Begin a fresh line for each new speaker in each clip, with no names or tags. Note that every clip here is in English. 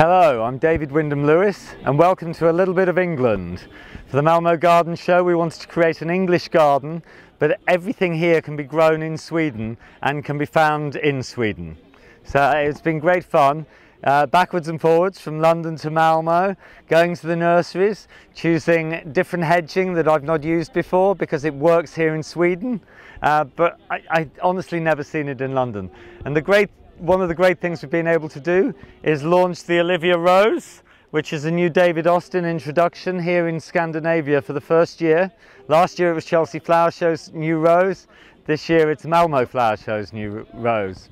Hello, I'm David Wyndham Lewis and welcome to a little bit of England. For the Malmö Garden Show we wanted to create an English garden, but everything here can be grown in Sweden and can be found in Sweden. So it's been great fun, backwards and forwards from London to Malmö, going to the nurseries, choosing different hedging that I've not used before because it works here in Sweden, but I honestly never seen it in London. And one of the great things we've been able to do is launch the Olivia Rose, which is a new David Austin introduction here in Scandinavia for the first year. Last year it was Chelsea Flower Show's new rose. This year it's Malmö Flower Show's new rose.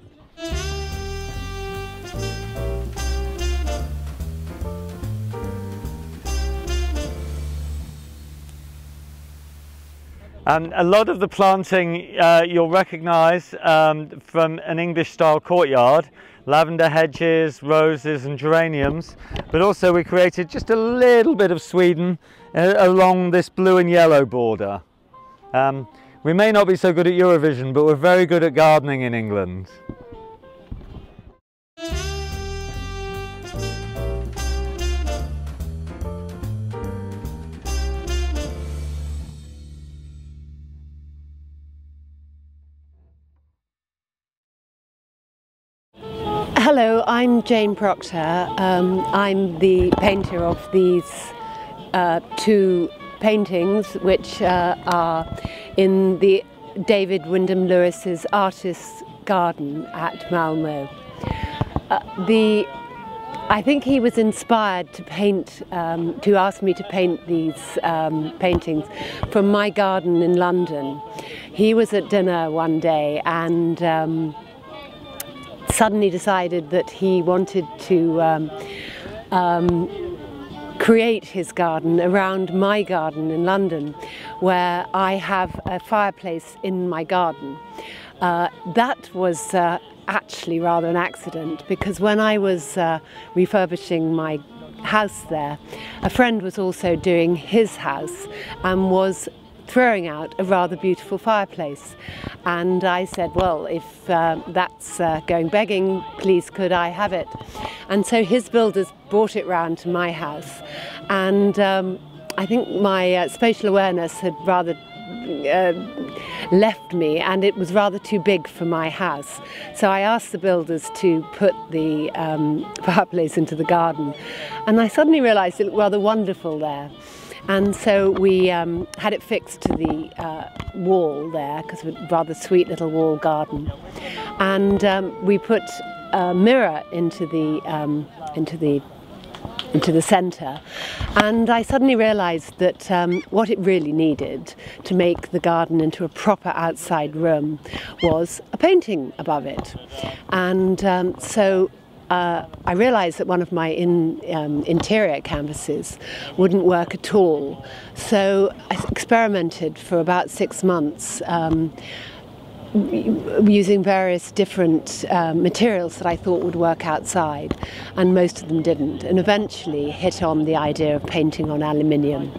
A lot of the planting you'll recognise from an English style courtyard, lavender hedges, roses and geraniums, but also we created just a little bit of Sweden along this blue and yellow border. We may not be so good at Eurovision, but we're very good at gardening in England.
Hello, I'm Jane Proctor. I'm the painter of these two paintings, which are in the David Wyndham Lewis's Artist's Garden at Malmö. I think he was inspired to paint, to ask me to paint these paintings from my garden in London. He was at dinner one day and suddenly decided that he wanted to create his garden around my garden in London, where I have a fireplace in my garden. That was actually rather an accident, because when I was refurbishing my house there, a friend was also doing his house and was throwing out a rather beautiful fireplace, and I said, well, if that's going begging, please could I have it? And so his builders brought it round to my house, and I think my spatial awareness had rather left me, and it was rather too big for my house. So I asked the builders to put the fireplace into the garden, and I suddenly realised it looked rather wonderful there. And so we had it fixed to the wall there, because it's a rather sweet little wall garden. And we put a mirror into the centre. And I suddenly realised that what it really needed to make the garden into a proper outside room was a painting above it. And so I realised that one of my interior canvases wouldn't work at all. So I experimented for about 6 months using various different materials that I thought would work outside, and most of them didn't, and eventually hit on the idea of painting on aluminium,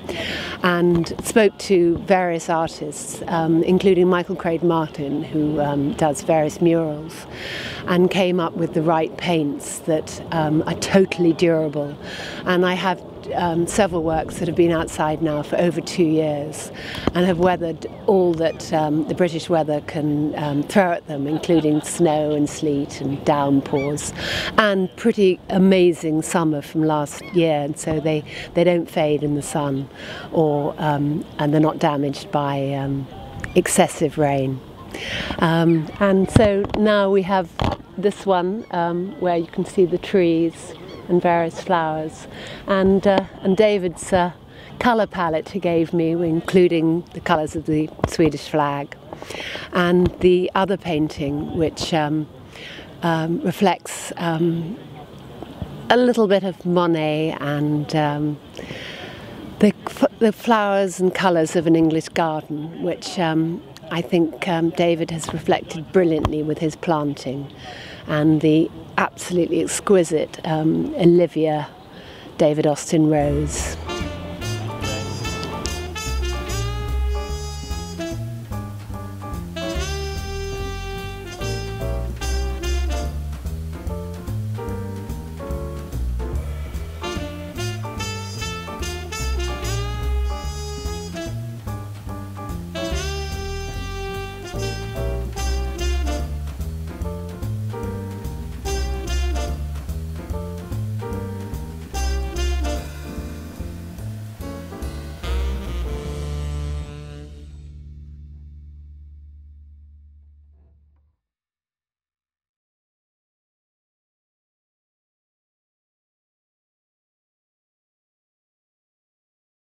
and spoke to various artists, including Michael Craig Martin, who does various murals, and came up with the right paints that are totally durable. And I have several works that have been outside now for over 2 years and have weathered all that the British weather can throw at them, including snow and sleet and downpours, and pretty amazing summer from last year, and so they don't fade in the sun, or and they're not damaged by excessive rain. And so now we have this one where you can see the trees and various flowers, and David's colour palette he gave me, including the colours of the Swedish flag, and the other painting which reflects a little bit of Monet and the flowers and colours of an English garden, which I think David has reflected brilliantly with his planting, and the absolutely exquisite Olivia David Austin rose.